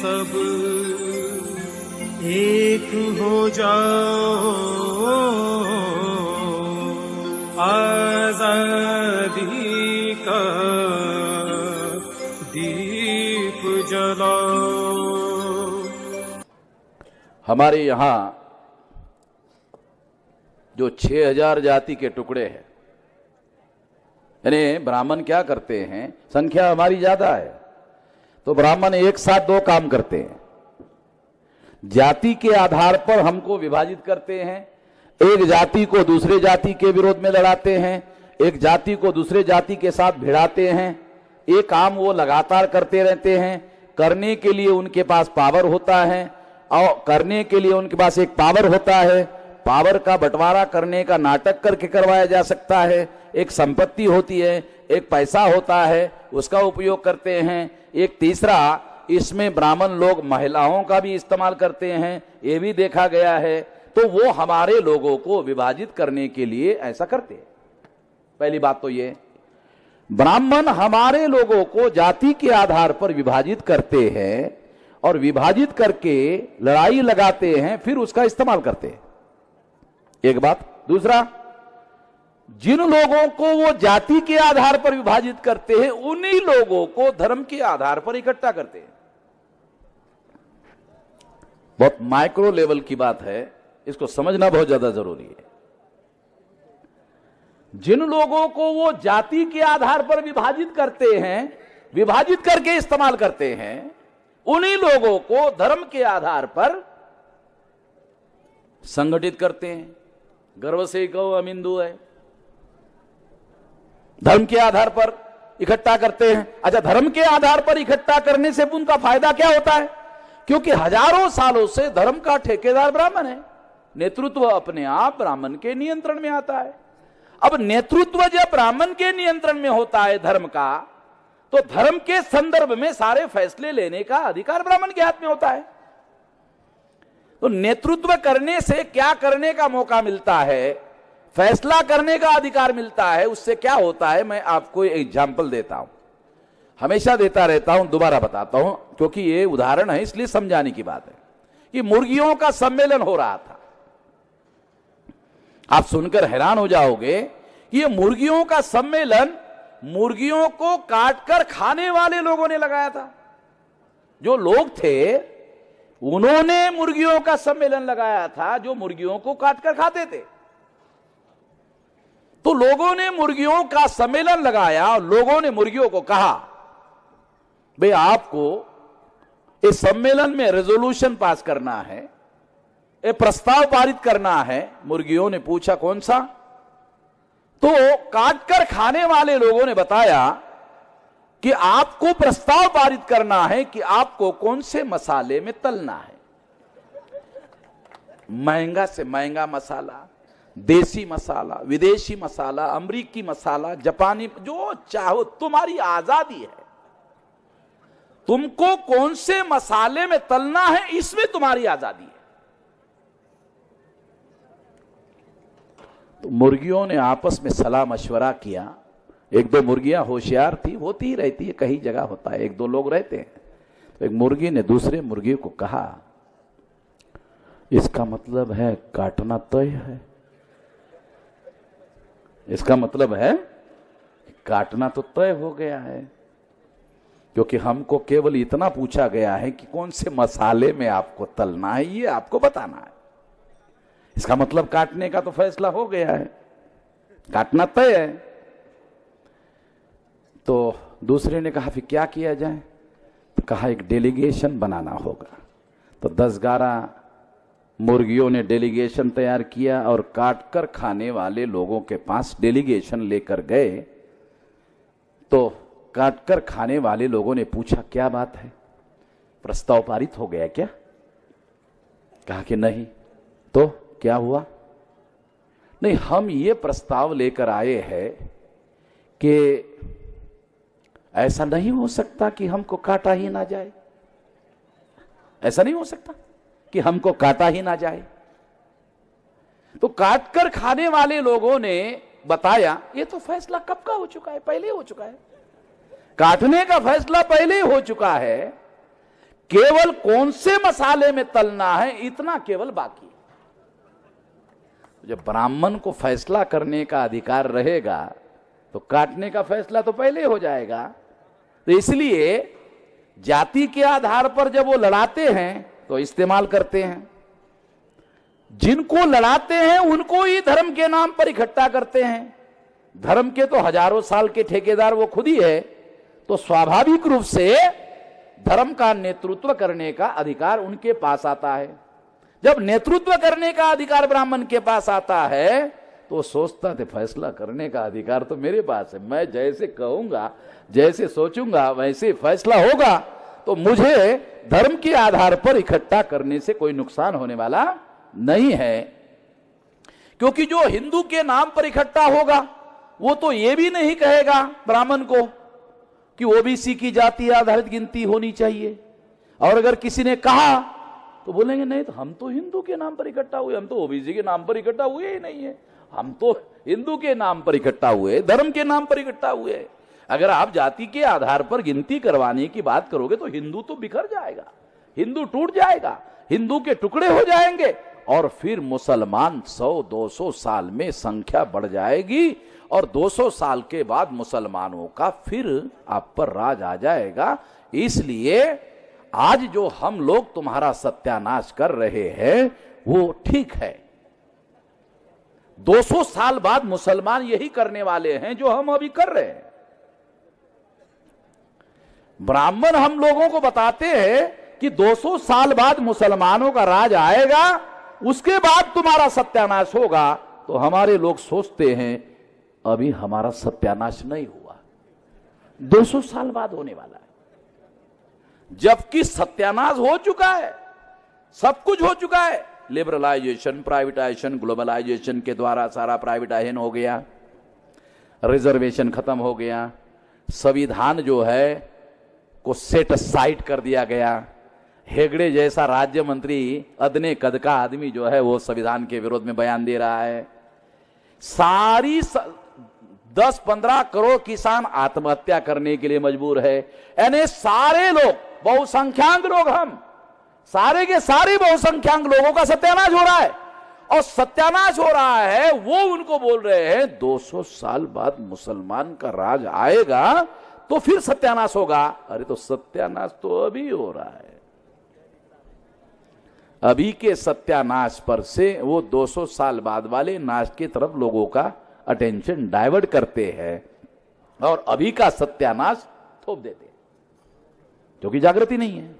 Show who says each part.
Speaker 1: सब एक हो जाओ, आजादी का दीप जलाओ।
Speaker 2: हमारे यहाँ जो 6000 जाति के टुकड़े हैं, यानी ब्राह्मण क्या करते हैं, संख्या हमारी ज्यादा है तो ब्राह्मण एक साथ दो काम करते हैं। जाति के आधार पर हमको विभाजित करते हैं, एक जाति को दूसरे जाति के विरोध में लड़ाते हैं, एक जाति को दूसरे जाति के साथ भिड़ाते हैं। ये काम वो लगातार करते रहते हैं। करने के लिए उनके पास पावर होता है और करने के लिए उनके पास एक पावर होता है। पावर का बंटवारा करने का नाटक करके करवाया जा सकता है। एक संपत्ति होती है, एक पैसा होता है, उसका उपयोग करते हैं। एक तीसरा, इसमें ब्राह्मण लोग महिलाओं का भी इस्तेमाल करते हैं, ये भी देखा गया है। तो वो हमारे लोगों को विभाजित करने के लिए ऐसा करते हैं। पहली बात तो ये, ब्राह्मण हमारे लोगों को जाति के आधार पर विभाजित करते हैं और विभाजित करके लड़ाई लगाते हैं, फिर उसका इस्तेमाल करते हैं। एक बात। दूसरा, जिन लोगों को वो जाति के आधार पर विभाजित करते हैं, उन्हीं लोगों को धर्म के आधार पर इकट्ठा करते हैं। बहुत माइक्रो लेवल की बात है, इसको समझना बहुत ज्यादा जरूरी है। जिन लोगों को वो जाति के आधार पर विभाजित करते हैं, विभाजित करके इस्तेमाल करते हैं, उन्हीं लोगों को धर्म के आधार पर संगठित करते हैं। गर्व से कहो हम हिंदू है, धर्म के आधार पर इकट्ठा करते हैं। अच्छा, धर्म के आधार पर इकट्ठा करने से उनका फायदा क्या होता है? क्योंकि हजारों सालों से धर्म का ठेकेदार ब्राह्मण है, नेतृत्व अपने आप ब्राह्मण के नियंत्रण में आता है। अब नेतृत्व जब ब्राह्मण के नियंत्रण में होता है धर्म का, तो धर्म के संदर्भ में सारे फैसले लेने का अधिकार ब्राह्मण के हाथ में होता है। तो नेतृत्व करने से क्या करने का मौका मिलता है, फैसला करने का अधिकार मिलता है। उससे क्या होता है, मैं आपको एग्जाम्पल देता हूं, हमेशा देता रहता हूं, दोबारा बताता हूं क्योंकि ये उदाहरण है, इसलिए समझाने की बात है। कि मुर्गियों का सम्मेलन हो रहा था, आप सुनकर हैरान हो जाओगे कि ये मुर्गियों का सम्मेलन मुर्गियों को काटकर खाने वाले लोगों ने लगाया था। जो लोग थे उन्होंने मुर्गियों का सम्मेलन लगाया था, जो मुर्गियों को काटकर खाते थे। तो लोगों ने मुर्गियों का सम्मेलन लगाया और लोगों ने मुर्गियों को कहा, भाई आपको इस सम्मेलन में रेजोल्यूशन पास करना है, एक प्रस्ताव पारित करना है। मुर्गियों ने पूछा कौन सा? तो काटकर खाने वाले लोगों ने बताया कि आपको प्रस्ताव पारित करना है कि आपको कौन से मसाले में तलना है। महंगा से महंगा मसाला, देसी मसाला, विदेशी मसाला, अमेरिकी मसाला, जापानी, जो चाहो, तुम्हारी आजादी है। तुमको कौन से मसाले में तलना है, इसमें तुम्हारी आजादी है। तो मुर्गियों ने आपस में सलाह मशवरा किया। एक दो मुर्गियां होशियार थी, होती ही रहती है, कहीं जगह होता है, एक दो लोग रहते हैं। तो एक मुर्गी ने दूसरे मुर्गी को कहा, इसका मतलब है काटना तय है। इसका मतलब है काटना तो तय हो गया है, क्योंकि हमको केवल इतना पूछा गया है कि कौन से मसाले में आपको तलना है, ये आपको बताना है। इसका मतलब काटने का तो फैसला हो गया है, काटना तय है। तो दूसरे ने कहा फिर क्या किया जाए? तो कहा एक डेलीगेशन बनाना होगा। तो 10-11 मुर्गियों ने डेलीगेशन तैयार किया और काटकर खाने वाले लोगों के पास डेलीगेशन लेकर गए। तो काटकर खाने वाले लोगों ने पूछा क्या बात है, प्रस्ताव पारित हो गया क्या? कहा कि नहीं। तो क्या हुआ? नहीं, हम ये प्रस्ताव लेकर आए हैं कि ऐसा नहीं हो सकता कि हमको काटा ही ना जाए। ऐसा नहीं हो सकता कि हमको काटा ही ना जाए। तो काटकर खाने वाले लोगों ने बताया ये तो फैसला कब का हो चुका है, पहले हो चुका है। काटने का फैसला पहले हो चुका है। केवल कौन से मसाले में तलना है इतना केवल बाकी। जब ब्राह्मण को फैसला करने का अधिकार रहेगा तो काटने का फैसला तो पहले हो जाएगा। तो इसलिए जाति के आधार पर जब वो लड़ाते हैं तो इस्तेमाल करते हैं, जिनको लड़ाते हैं उनको ही धर्म के नाम पर इकट्ठा करते हैं। धर्म के तो हजारों साल के ठेकेदार वो खुद ही है, तो स्वाभाविक रूप से धर्म का नेतृत्व करने का अधिकार उनके पास आता है। जब नेतृत्व करने का अधिकार ब्राह्मण के पास आता है तो सोचता थे फैसला करने का अधिकार तो मेरे पास है, मैं जैसे कहूंगा जैसे सोचूंगा वैसे फैसला होगा, तो मुझे धर्म के आधार पर इकट्ठा करने से कोई नुकसान होने वाला नहीं है। क्योंकि जो हिंदू के नाम पर इकट्ठा होगा वो तो ये भी नहीं कहेगा ब्राह्मण को कि ओबीसी की जाति आधारित गिनती होनी चाहिए, और अगर किसी ने कहा तो बोलेंगे नहीं तो हम तो हिंदू के नाम पर इकट्ठा हुए, हम तो ओबीसी के नाम पर इकट्ठा हुए ही नहीं है, हम तो हिंदू के नाम पर इकट्ठा हुए, धर्म के नाम पर इकट्ठा हुए। अगर आप जाति के आधार पर गिनती करवाने की बात करोगे तो हिंदू तो बिखर जाएगा, हिंदू टूट जाएगा, हिंदू के टुकड़े हो जाएंगे, और फिर मुसलमान 100-200 साल में संख्या बढ़ जाएगी, और 200 साल के बाद मुसलमानों का फिर आप पर राज आ जाएगा। इसलिए आज जो हम लोग तुम्हारा सत्यानाश कर रहे हैं वो ठीक है। 200 साल बाद मुसलमान यही करने वाले हैं जो हम अभी कर रहे हैं। ब्राह्मण हम लोगों को बताते हैं कि 200 साल बाद मुसलमानों का राज आएगा, उसके बाद तुम्हारा सत्यानाश होगा। तो हमारे लोग सोचते हैं अभी हमारा सत्यानाश नहीं हुआ, 200 साल बाद होने वाला है, जबकि सत्यानाश हो चुका है, सब कुछ हो चुका है। लिबरलाइजेशन, प्राइवेटाइजेशन, ग्लोबलाइजेशन के द्वारा सारा प्राइवेटाइजेशन हो गया, रिजर्वेशन खत्म हो गया, संविधान जो है को सेट असाइड कर दिया गया। हेगड़े जैसा राज्य मंत्री अदने कद का आदमी जो है वो संविधान के विरोध में बयान दे रहा है। सारी 10-15 करोड़ किसान आत्महत्या करने के लिए मजबूर है। यानी सारे लोग, बहुसंख्याक लोग, हम सारे के सारे बहुसंख्याक लोगों का सत्यानाश हो रहा है, और सत्यानाश हो रहा है वो उनको बोल रहे हैं 200 साल बाद मुसलमान का राज आएगा तो फिर सत्यानाश होगा। अरे तो सत्यानाश तो अभी हो रहा है, अभी के सत्यानाश पर से वो 200 साल बाद वाले नाश की तरफ लोगों का अटेंशन डाइवर्ट करते हैं और अभी का सत्यानाश थोप देते हैं, क्योंकि जागृति नहीं है।